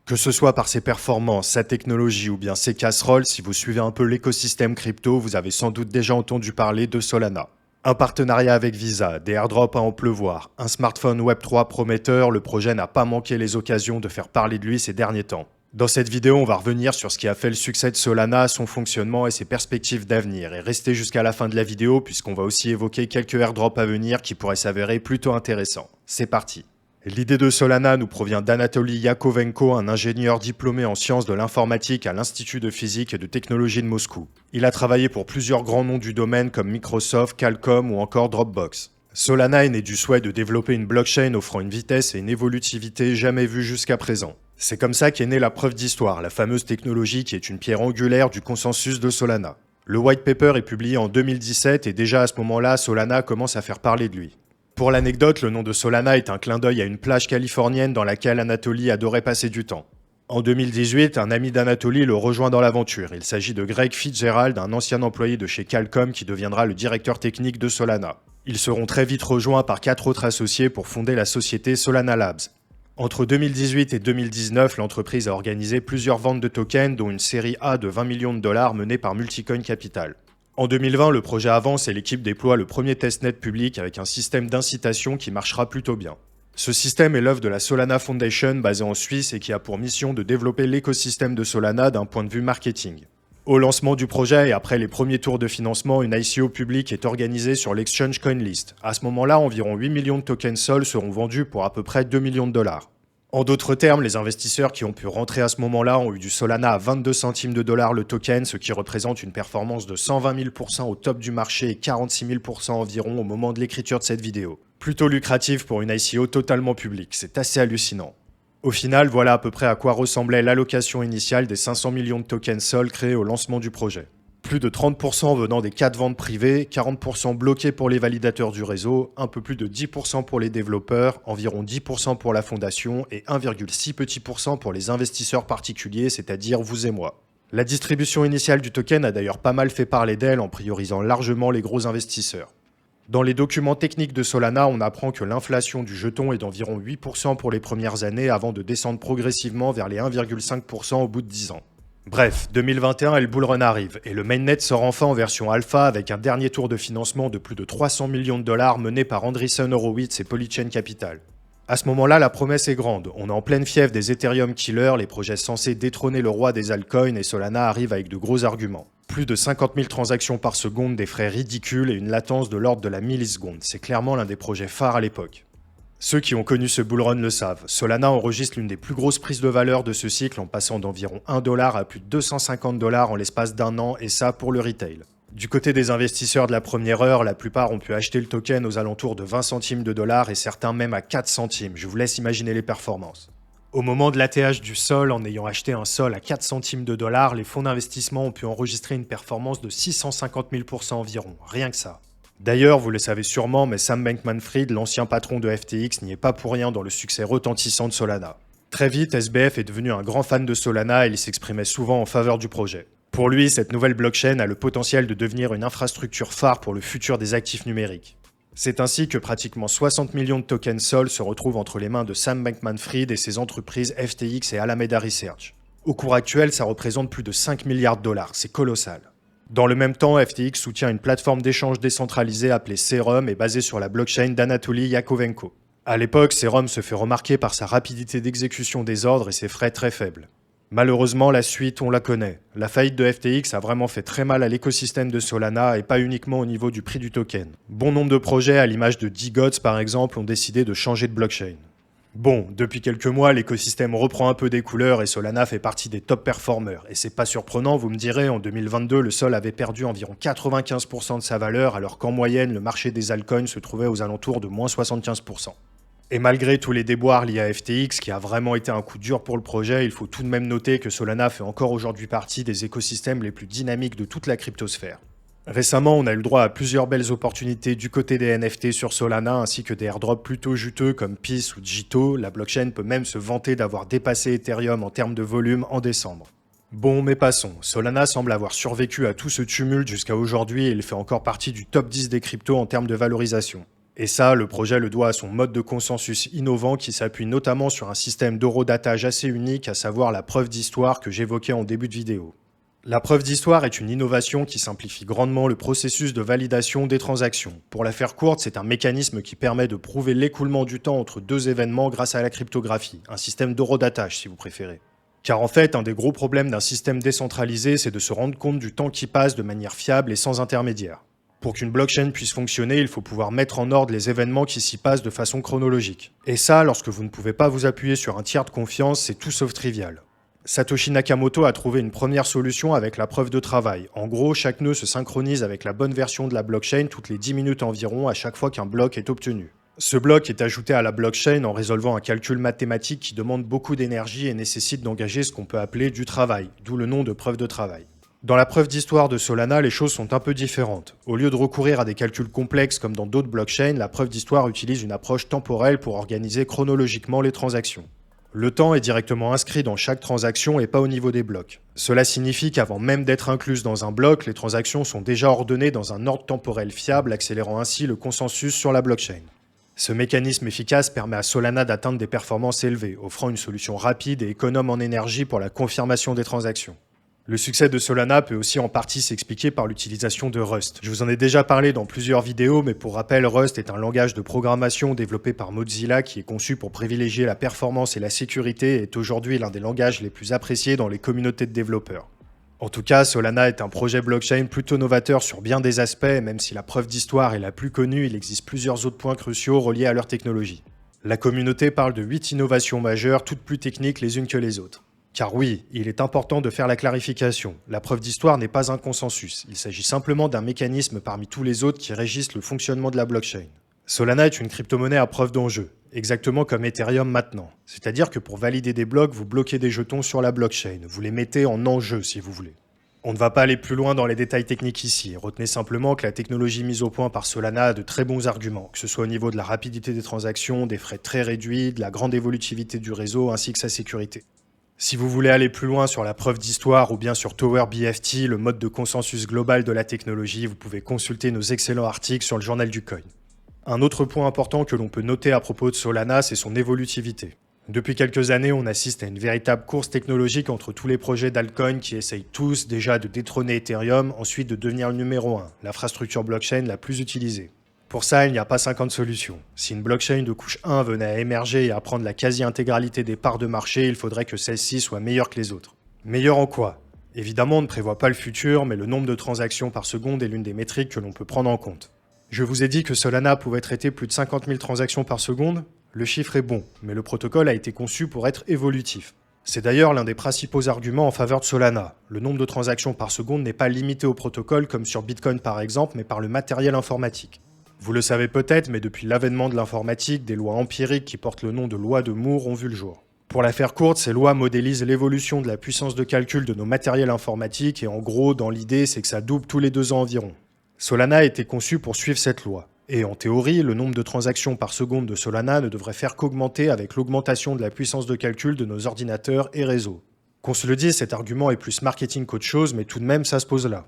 Que ce soit par ses performances, sa technologie ou bien ses casseroles, si vous suivez un peu l'écosystème crypto, vous avez sans doute déjà entendu parler de Solana. Un partenariat avec Visa, des airdrops à en pleuvoir, un smartphone Web3 prometteur, le projet n'a pas manqué les occasions de faire parler de lui ces derniers temps. Dans cette vidéo, on va revenir sur ce qui a fait le succès de Solana, son fonctionnement et ses perspectives d'avenir. Et restez jusqu'à la fin de la vidéo puisqu'on va aussi évoquer quelques airdrops à venir qui pourraient s'avérer plutôt intéressants. C'est parti. L'idée de Solana nous provient d'Anatoly Yakovenko, un ingénieur diplômé en sciences de l'informatique à l'Institut de physique et de technologie de Moscou. Il a travaillé pour plusieurs grands noms du domaine comme Microsoft, Qualcomm ou encore Dropbox. Solana est né du souhait de développer une blockchain offrant une vitesse et une évolutivité jamais vues jusqu'à présent. C'est comme ça qu'est née la preuve d'histoire, la fameuse technologie qui est une pierre angulaire du consensus de Solana. Le white paper est publié en 2017 et déjà à ce moment-là, Solana commence à faire parler de lui. Pour l'anecdote, le nom de Solana est un clin d'œil à une plage californienne dans laquelle Anatoly adorait passer du temps. En 2018, un ami d'Anatoly le rejoint dans l'aventure. Il s'agit de Greg Fitzgerald, un ancien employé de chez Qualcomm qui deviendra le directeur technique de Solana. Ils seront très vite rejoints par 4 autres associés pour fonder la société Solana Labs. Entre 2018 et 2019, l'entreprise a organisé plusieurs ventes de tokens, dont une série A de 20 millions de dollars menée par Multicoin Capital. En 2020, le projet avance et l'équipe déploie le premier testnet public avec un système d'incitation qui marchera plutôt bien. Ce système est l'œuvre de la Solana Foundation basée en Suisse et qui a pour mission de développer l'écosystème de Solana d'un point de vue marketing. Au lancement du projet et après les premiers tours de financement, une ICO publique est organisée sur l'exchange CoinList. À ce moment-là, environ 8 millions de tokens Sol seront vendus pour à peu près 2 millions de dollars. En d'autres termes, les investisseurs qui ont pu rentrer à ce moment-là ont eu du Solana à 22 centimes de dollars le token, ce qui représente une performance de 120 000% au top du marché et 46 000% environ au moment de l'écriture de cette vidéo. Plutôt lucratif pour une ICO totalement publique, c'est assez hallucinant. Au final, voilà à peu près à quoi ressemblait l'allocation initiale des 500 millions de tokens Sol créés au lancement du projet. Plus de 30% venant des 4 ventes privées, 40% bloqués pour les validateurs du réseau, un peu plus de 10% pour les développeurs, environ 10% pour la fondation et 1,6 petit % pour les investisseurs particuliers, c'est-à-dire vous et moi. La distribution initiale du token a d'ailleurs pas mal fait parler d'elle en priorisant largement les gros investisseurs. Dans les documents techniques de Solana, on apprend que l'inflation du jeton est d'environ 8% pour les premières années avant de descendre progressivement vers les 1,5% au bout de 10 ans. Bref, 2021 et le bull run arrive, et le mainnet sort enfin en version alpha avec un dernier tour de financement de plus de 300 millions de dollars mené par Andreessen Horowitz et Polychain Capital. À ce moment-là, la promesse est grande. On est en pleine fièvre des Ethereum killers, les projets censés détrôner le roi des altcoins, et Solana arrive avec de gros arguments. Plus de 50 000 transactions par seconde, des frais ridicules et une latence de l'ordre de la milliseconde. C'est clairement l'un des projets phares à l'époque. Ceux qui ont connu ce bull run le savent, Solana enregistre l'une des plus grosses prises de valeur de ce cycle en passant d'environ 1 dollar à plus de 250 dollars en l'espace d'un an, et ça pour le retail. Du côté des investisseurs de la première heure, la plupart ont pu acheter le token aux alentours de 20 centimes de dollars et certains même à 4 centimes, je vous laisse imaginer les performances. Au moment de l'ATH du Sol, en ayant acheté un Sol à 4 centimes de dollars, les fonds d'investissement ont pu enregistrer une performance de 650 000% environ, rien que ça. D'ailleurs, vous le savez sûrement, mais Sam Bankman-Fried, l'ancien patron de FTX, n'y est pas pour rien dans le succès retentissant de Solana. Très vite, SBF est devenu un grand fan de Solana et il s'exprimait souvent en faveur du projet. Pour lui, cette nouvelle blockchain a le potentiel de devenir une infrastructure phare pour le futur des actifs numériques. C'est ainsi que pratiquement 60 millions de tokens Sol se retrouvent entre les mains de Sam Bankman-Fried et ses entreprises FTX et Alameda Research. Au cours actuel, ça représente plus de 5 milliards de dollars, c'est colossal. Dans le même temps, FTX soutient une plateforme d'échange décentralisée appelée Serum et basée sur la blockchain d'Anatoly Yakovenko. À l'époque, Serum se fait remarquer par sa rapidité d'exécution des ordres et ses frais très faibles. Malheureusement, la suite, on la connaît. La faillite de FTX a vraiment fait très mal à l'écosystème de Solana et pas uniquement au niveau du prix du token. Bon nombre de projets, à l'image de DeGods par exemple, ont décidé de changer de blockchain. Bon, depuis quelques mois, l'écosystème reprend un peu des couleurs et Solana fait partie des top performers. Et c'est pas surprenant, vous me direz, en 2022, le Sol avait perdu environ 95% de sa valeur, alors qu'en moyenne, le marché des altcoins se trouvait aux alentours de moins 75%. Et malgré tous les déboires liés à FTX, qui a vraiment été un coup dur pour le projet, il faut tout de même noter que Solana fait encore aujourd'hui partie des écosystèmes les plus dynamiques de toute la cryptosphère. Récemment, on a eu le droit à plusieurs belles opportunités du côté des NFT sur Solana, ainsi que des airdrops plutôt juteux comme Peace ou Jito. La blockchain peut même se vanter d'avoir dépassé Ethereum en termes de volume en décembre. Bon, mais passons. Solana semble avoir survécu à tout ce tumulte jusqu'à aujourd'hui et il fait encore partie du top 10 des cryptos en termes de valorisation. Et ça, le projet le doit à son mode de consensus innovant qui s'appuie notamment sur un système d'horodatage assez unique, à savoir la preuve d'histoire que j'évoquais en début de vidéo. La preuve d'histoire est une innovation qui simplifie grandement le processus de validation des transactions. Pour la faire courte, c'est un mécanisme qui permet de prouver l'écoulement du temps entre deux événements grâce à la cryptographie, un système d'horodatage si vous préférez. Car en fait, un des gros problèmes d'un système décentralisé, c'est de se rendre compte du temps qui passe de manière fiable et sans intermédiaire. Pour qu'une blockchain puisse fonctionner, il faut pouvoir mettre en ordre les événements qui s'y passent de façon chronologique. Et ça, lorsque vous ne pouvez pas vous appuyer sur un tiers de confiance, c'est tout sauf trivial. Satoshi Nakamoto a trouvé une première solution avec la preuve de travail. En gros, chaque nœud se synchronise avec la bonne version de la blockchain toutes les 10 minutes environ à chaque fois qu'un bloc est obtenu. Ce bloc est ajouté à la blockchain en résolvant un calcul mathématique qui demande beaucoup d'énergie et nécessite d'engager ce qu'on peut appeler du travail, d'où le nom de preuve de travail. Dans la preuve d'histoire de Solana, les choses sont un peu différentes. Au lieu de recourir à des calculs complexes comme dans d'autres blockchains, la preuve d'histoire utilise une approche temporelle pour organiser chronologiquement les transactions. Le temps est directement inscrit dans chaque transaction et pas au niveau des blocs. Cela signifie qu'avant même d'être incluses dans un bloc, les transactions sont déjà ordonnées dans un ordre temporel fiable, accélérant ainsi le consensus sur la blockchain. Ce mécanisme efficace permet à Solana d'atteindre des performances élevées, offrant une solution rapide et économe en énergie pour la confirmation des transactions. Le succès de Solana peut aussi en partie s'expliquer par l'utilisation de Rust. Je vous en ai déjà parlé dans plusieurs vidéos, mais pour rappel, Rust est un langage de programmation développé par Mozilla qui est conçu pour privilégier la performance et la sécurité et est aujourd'hui l'un des langages les plus appréciés dans les communautés de développeurs. En tout cas, Solana est un projet blockchain plutôt novateur sur bien des aspects, et même si la preuve d'histoire est la plus connue, il existe plusieurs autres points cruciaux reliés à leur technologie. La communauté parle de 8 innovations majeures, toutes plus techniques les unes que les autres. Car oui, il est important de faire la clarification. La preuve d'histoire n'est pas un consensus. Il s'agit simplement d'un mécanisme parmi tous les autres qui régissent le fonctionnement de la blockchain. Solana est une crypto-monnaie à preuve d'enjeu, exactement comme Ethereum maintenant. C'est-à-dire que pour valider des blocs, vous bloquez des jetons sur la blockchain. Vous les mettez en enjeu si vous voulez. On ne va pas aller plus loin dans les détails techniques ici. Retenez simplement que la technologie mise au point par Solana a de très bons arguments, que ce soit au niveau de la rapidité des transactions, des frais très réduits, de la grande évolutivité du réseau ainsi que sa sécurité. Si vous voulez aller plus loin sur la preuve d'histoire ou bien sur TowerBFT, le mode de consensus global de la technologie, vous pouvez consulter nos excellents articles sur le journal du coin. Un autre point important que l'on peut noter à propos de Solana, c'est son évolutivité. Depuis quelques années, on assiste à une véritable course technologique entre tous les projets d'altcoin qui essayent tous déjà de détrôner Ethereum, ensuite de devenir le numéro 1, l'infrastructure blockchain la plus utilisée. Pour ça, il n'y a pas 50 solutions. Si une blockchain de couche 1 venait à émerger et à prendre la quasi-intégralité des parts de marché, il faudrait que celle-ci soit meilleure que les autres. Meilleure en quoi ? Évidemment, on ne prévoit pas le futur, mais le nombre de transactions par seconde est l'une des métriques que l'on peut prendre en compte. Je vous ai dit que Solana pouvait traiter plus de 50 000 transactions par seconde. Le chiffre est bon, mais le protocole a été conçu pour être évolutif. C'est d'ailleurs l'un des principaux arguments en faveur de Solana. Le nombre de transactions par seconde n'est pas limité au protocole comme sur Bitcoin par exemple, mais par le matériel informatique. Vous le savez peut-être, mais depuis l'avènement de l'informatique, des lois empiriques qui portent le nom de lois de Moore ont vu le jour. Pour la faire courte, ces lois modélisent l'évolution de la puissance de calcul de nos matériels informatiques et en gros, dans l'idée, c'est que ça double tous les 2 ans environ. Solana a été conçu pour suivre cette loi. Et en théorie, le nombre de transactions par seconde de Solana ne devrait faire qu'augmenter avec l'augmentation de la puissance de calcul de nos ordinateurs et réseaux. Qu'on se le dise, cet argument est plus marketing qu'autre chose, mais tout de même, ça se pose là.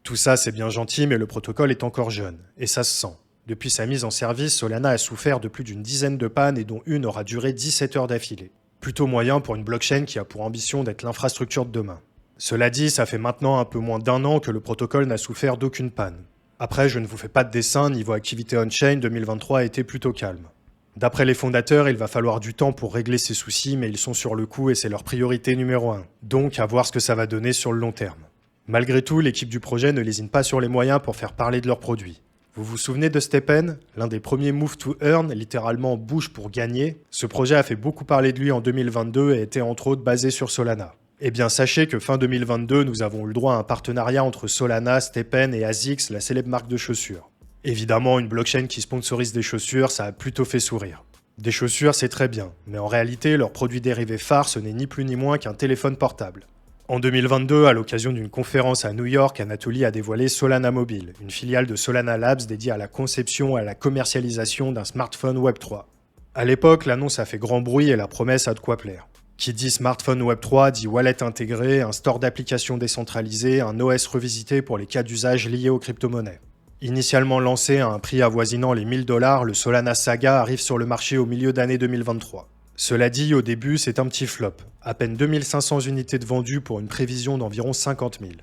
Tout ça, c'est bien gentil, mais le protocole est encore jeune, et ça se sent. Depuis sa mise en service, Solana a souffert de plus d'une dizaine de pannes et dont une aura duré 17 heures d'affilée. Plutôt moyen pour une blockchain qui a pour ambition d'être l'infrastructure de demain. Cela dit, ça fait maintenant un peu moins d'1 an que le protocole n'a souffert d'aucune panne. Après, je ne vous fais pas de dessin, niveau activité on-chain, 2023 a été plutôt calme. D'après les fondateurs, il va falloir du temps pour régler ces soucis, mais ils sont sur le coup et c'est leur priorité numéro 1. Donc, à voir ce que ça va donner sur le long terme. Malgré tout, l'équipe du projet ne lésine pas sur les moyens pour faire parler de leurs produits. Vous vous souvenez de STEPN, l'un des premiers move to earn, littéralement bouge pour gagner? Ce projet a fait beaucoup parler de lui en 2022 et était entre autres basé sur Solana. Eh bien, sachez que fin 2022, nous avons eu le droit à un partenariat entre Solana, STEPN et ASICS, la célèbre marque de chaussures. Évidemment, une blockchain qui sponsorise des chaussures, ça a plutôt fait sourire. Des chaussures, c'est très bien, mais en réalité, leur produit dérivé phare, ce n'est ni plus ni moins qu'un téléphone portable. En 2022, à l'occasion d'une conférence à New York, Anatoly a dévoilé Solana Mobile, une filiale de Solana Labs dédiée à la conception et à la commercialisation d'un smartphone Web3. À l'époque, l'annonce a fait grand bruit et la promesse a de quoi plaire. Qui dit smartphone Web3 dit wallet intégré, un store d'applications décentralisé, un OS revisité pour les cas d'usage liés aux crypto-monnaies. Initialement lancé à un prix avoisinant les 1000 $, le Solana Saga arrive sur le marché au milieu d'année 2023. Cela dit, au début, c'est un petit flop. À peine 2500 unités de vendues pour une prévision d'environ 50 000.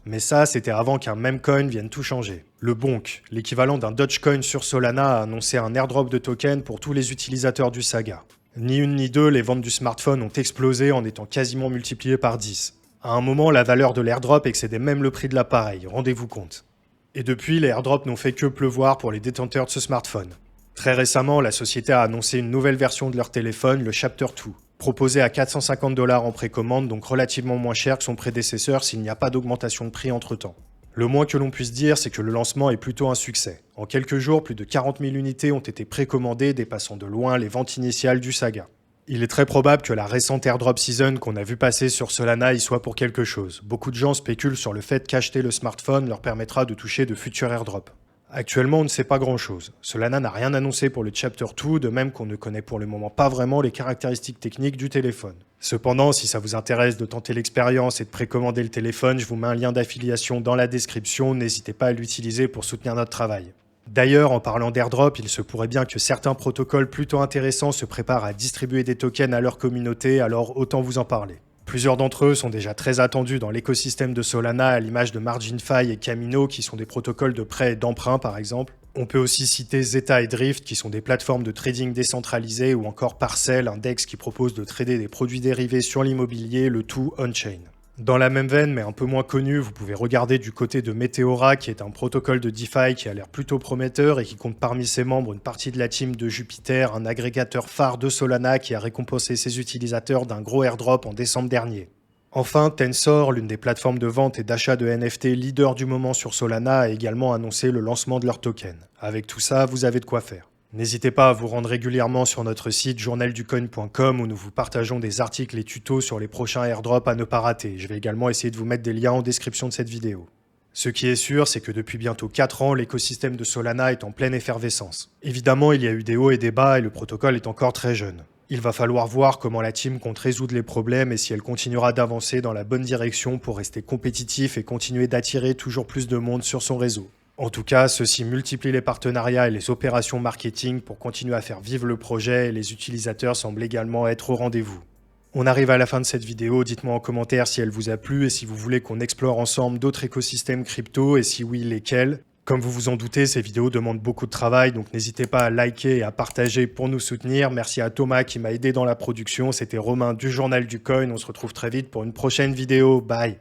Mais ça, c'était avant qu'un meme coin vienne tout changer. Le Bonk, l'équivalent d'un Dogecoin sur Solana, a annoncé un airdrop de tokens pour tous les utilisateurs du Saga. Ni une ni deux, les ventes du smartphone ont explosé en étant quasiment multipliées par 10. À un moment, la valeur de l'airdrop excédait même le prix de l'appareil, rendez-vous compte. Et depuis, les airdrops n'ont fait que pleuvoir pour les détenteurs de ce smartphone. Très récemment, la société a annoncé une nouvelle version de leur téléphone, le Chapter 2, proposé à 450 $ en précommande, donc relativement moins cher que son prédécesseur s'il n'y a pas d'augmentation de prix entre-temps. Le moins que l'on puisse dire, c'est que le lancement est plutôt un succès. En quelques jours, plus de 40 000 unités ont été précommandées, dépassant de loin les ventes initiales du Saga. Il est très probable que la récente airdrop season qu'on a vu passer sur Solana y soit pour quelque chose. Beaucoup de gens spéculent sur le fait qu'acheter le smartphone leur permettra de toucher de futurs airdrops. Actuellement, on ne sait pas grand-chose. Solana n'a rien annoncé pour le Chapter 2, de même qu'on ne connaît pour le moment pas vraiment les caractéristiques techniques du téléphone. Cependant, si ça vous intéresse de tenter l'expérience et de précommander le téléphone, je vous mets un lien d'affiliation dans la description, n'hésitez pas à l'utiliser pour soutenir notre travail. D'ailleurs, en parlant d'airdrop, il se pourrait bien que certains protocoles plutôt intéressants se préparent à distribuer des tokens à leur communauté, alors autant vous en parler. Plusieurs d'entre eux sont déjà très attendus dans l'écosystème de Solana, à l'image de MarginFi et Camino, qui sont des protocoles de prêt et d'emprunt par exemple. On peut aussi citer Zeta et Drift, qui sont des plateformes de trading décentralisées, ou encore Parcel, un DEX qui propose de trader des produits dérivés sur l'immobilier, le tout on-chain. Dans la même veine, mais un peu moins connu, vous pouvez regarder du côté de Meteora, qui est un protocole de DeFi qui a l'air plutôt prometteur et qui compte parmi ses membres une partie de la team de Jupiter, un agrégateur phare de Solana qui a récompensé ses utilisateurs d'un gros airdrop en décembre dernier. Enfin, Tensor, l'une des plateformes de vente et d'achat de NFT leader du moment sur Solana, a également annoncé le lancement de leur token. Avec tout ça, vous avez de quoi faire. N'hésitez pas à vous rendre régulièrement sur notre site journalducoin.com où nous vous partageons des articles et tutos sur les prochains airdrops à ne pas rater. Je vais également essayer de vous mettre des liens en description de cette vidéo. Ce qui est sûr, c'est que depuis bientôt 4 ans, l'écosystème de Solana est en pleine effervescence. Évidemment, il y a eu des hauts et des bas et le protocole est encore très jeune. Il va falloir voir comment la team compte résoudre les problèmes et si elle continuera d'avancer dans la bonne direction pour rester compétitif et continuer d'attirer toujours plus de monde sur son réseau. En tout cas, ceci multiplie les partenariats et les opérations marketing pour continuer à faire vivre le projet et les utilisateurs semblent également être au rendez-vous. On arrive à la fin de cette vidéo, dites-moi en commentaire si elle vous a plu et si vous voulez qu'on explore ensemble d'autres écosystèmes crypto et si oui, lesquels. Comme vous vous en doutez, ces vidéos demandent beaucoup de travail, donc n'hésitez pas à liker et à partager pour nous soutenir. Merci à Thomas qui m'a aidé dans la production, c'était Romain du Journal du Coin, on se retrouve très vite pour une prochaine vidéo, bye.